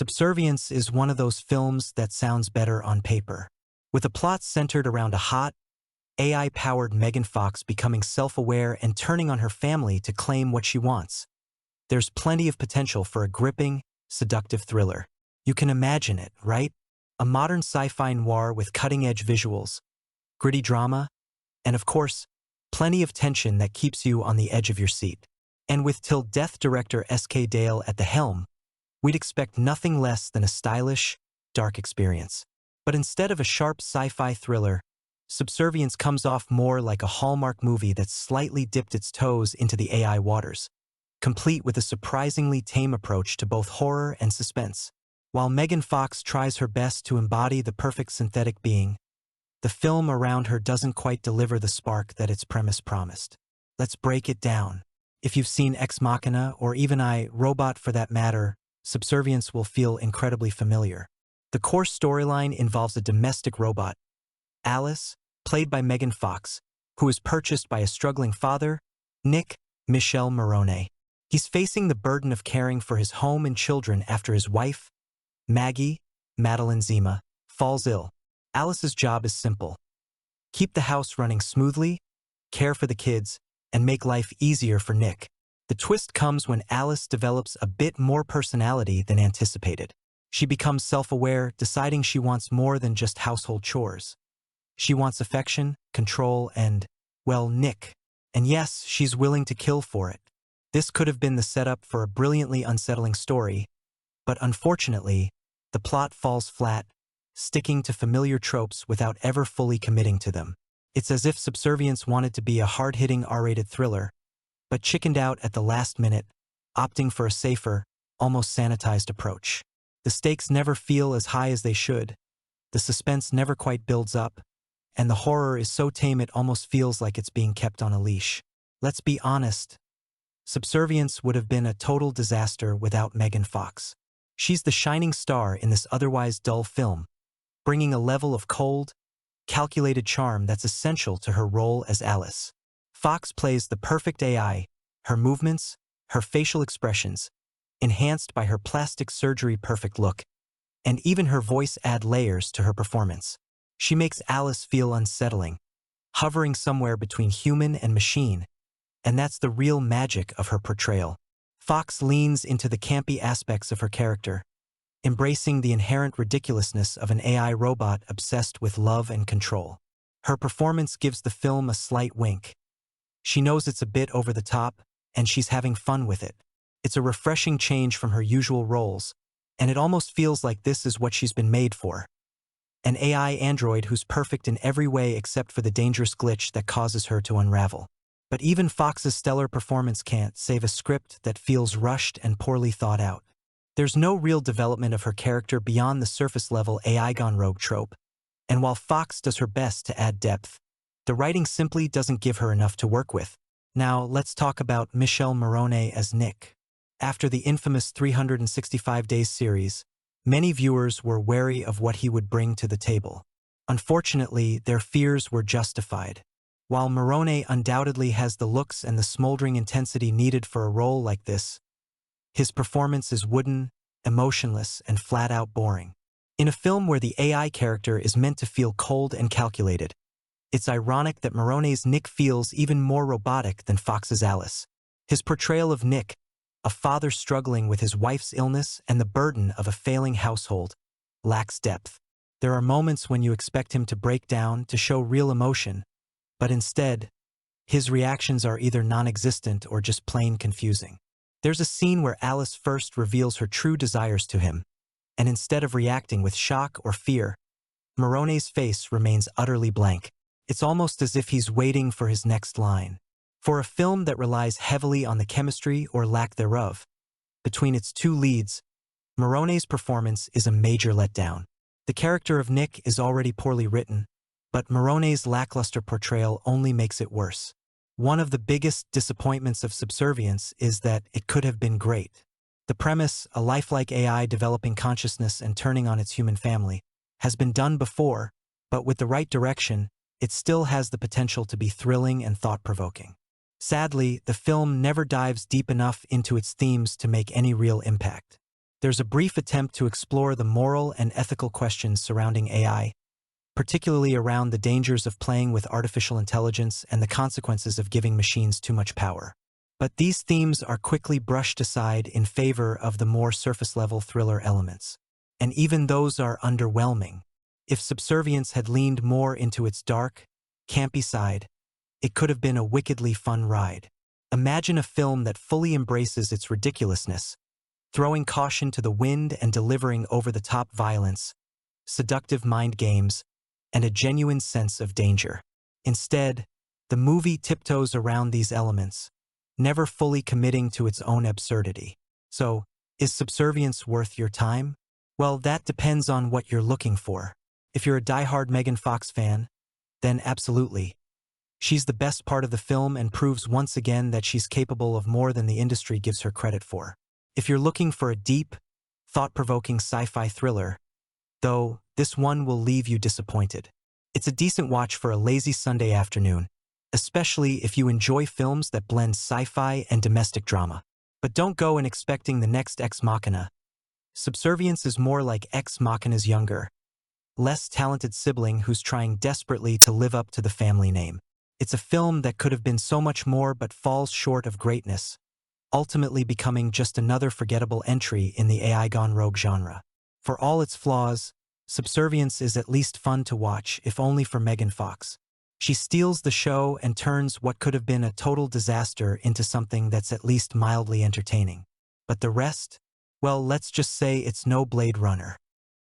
Subservience is one of those films that sounds better on paper. With a plot centered around a hot, AI-powered Megan Fox becoming self-aware and turning on her family to claim what she wants, there's plenty of potential for a gripping, seductive thriller. You can imagine it, right? A modern sci-fi noir with cutting-edge visuals, gritty drama, and of course, plenty of tension that keeps you on the edge of your seat. And with Till Death director S.K. Dale at the helm, we'd expect nothing less than a stylish, dark experience. But instead of a sharp sci-fi thriller, Subservience comes off more like a Hallmark movie that's slightly dipped its toes into the AI waters, complete with a surprisingly tame approach to both horror and suspense. While Megan Fox tries her best to embody the perfect synthetic being, the film around her doesn't quite deliver the spark that its premise promised. Let's break it down. If you've seen Ex Machina, or even I, Robot for that matter, Subservience will feel incredibly familiar. The core storyline involves a domestic robot, Alice, played by Megan Fox, who is purchased by a struggling father, Nick Michel Morone. He's facing the burden of caring for his home and children after his wife, Maggie, Madeline Zima, falls ill. Alice's job is simple: keep the house running smoothly, care for the kids, and make life easier for Nick. The twist comes when Alice develops a bit more personality than anticipated. She becomes self-aware, deciding she wants more than just household chores. She wants affection, control, and, well, Nick. And yes, she's willing to kill for it. This could have been the setup for a brilliantly unsettling story, but unfortunately, the plot falls flat, sticking to familiar tropes without ever fully committing to them. It's as if Subservience wanted to be a hard-hitting R-rated thriller, but chickened out at the last minute, opting for a safer, almost sanitized approach. The stakes never feel as high as they should, the suspense never quite builds up, and the horror is so tame it almost feels like it's being kept on a leash. Let's be honest, Subservience would have been a total disaster without Megan Fox. She's the shining star in this otherwise dull film, bringing a level of cold, calculated charm that's essential to her role as Alice. Fox plays the perfect AI, her movements, her facial expressions, enhanced by her plastic surgery-perfect look, and even her voice add layers to her performance. She makes Alice feel unsettling, hovering somewhere between human and machine, and that's the real magic of her portrayal. Fox leans into the campy aspects of her character, embracing the inherent ridiculousness of an AI robot obsessed with love and control. Her performance gives the film a slight wink. She knows it's a bit over the top, and she's having fun with it. It's a refreshing change from her usual roles, and it almost feels like this is what she's been made for. An AI android who's perfect in every way except for the dangerous glitch that causes her to unravel. But even Fox's stellar performance can't save a script that feels rushed and poorly thought out. There's no real development of her character beyond the surface-level AI gone rogue trope, and while Fox does her best to add depth, the writing simply doesn't give her enough to work with. Now, let's talk about Michel Morone as Nick. After the infamous 365 Days series, many viewers were wary of what he would bring to the table. Unfortunately, their fears were justified. While Morone undoubtedly has the looks and the smoldering intensity needed for a role like this, his performance is wooden, emotionless, and flat-out boring. In a film where the AI character is meant to feel cold and calculated, it's ironic that Morone's Nick feels even more robotic than Fox's Alice. His portrayal of Nick, a father struggling with his wife's illness and the burden of a failing household, lacks depth. There are moments when you expect him to break down, to show real emotion, but instead, his reactions are either non-existent or just plain confusing. There's a scene where Alice first reveals her true desires to him, and instead of reacting with shock or fear, Morone's face remains utterly blank. It's almost as if he's waiting for his next line. For a film that relies heavily on the chemistry or lack thereof between its two leads, Morone's performance is a major letdown. The character of Nick is already poorly written, but Morone's lackluster portrayal only makes it worse. One of the biggest disappointments of Subservience is that it could have been great. The premise, a lifelike AI developing consciousness and turning on its human family, has been done before, but with the right direction, it still has the potential to be thrilling and thought-provoking. Sadly, the film never dives deep enough into its themes to make any real impact. There's a brief attempt to explore the moral and ethical questions surrounding AI, particularly around the dangers of playing with artificial intelligence and the consequences of giving machines too much power. But these themes are quickly brushed aside in favor of the more surface-level thriller elements. And even those are underwhelming. If Subservience had leaned more into its dark, campy side, it could have been a wickedly fun ride. Imagine a film that fully embraces its ridiculousness, throwing caution to the wind and delivering over-the-top violence, seductive mind games, and a genuine sense of danger. Instead, the movie tiptoes around these elements, never fully committing to its own absurdity. So, is Subservience worth your time? Well, that depends on what you're looking for. If you're a diehard Megan Fox fan, then absolutely. She's the best part of the film and proves once again that she's capable of more than the industry gives her credit for. If you're looking for a deep, thought-provoking sci-fi thriller, though, this one will leave you disappointed. It's a decent watch for a lazy Sunday afternoon, especially if you enjoy films that blend sci-fi and domestic drama. But don't go in expecting the next Ex Machina. Subservience is more like Ex Machina's younger, less talented sibling who's trying desperately to live up to the family name. It's a film that could have been so much more but falls short of greatness, ultimately becoming just another forgettable entry in the AI gone rogue genre. For all its flaws, Subservience is at least fun to watch, if only for Megan Fox. She steals the show and turns what could have been a total disaster into something that's at least mildly entertaining. But the rest? Well, let's just say it's no Blade Runner.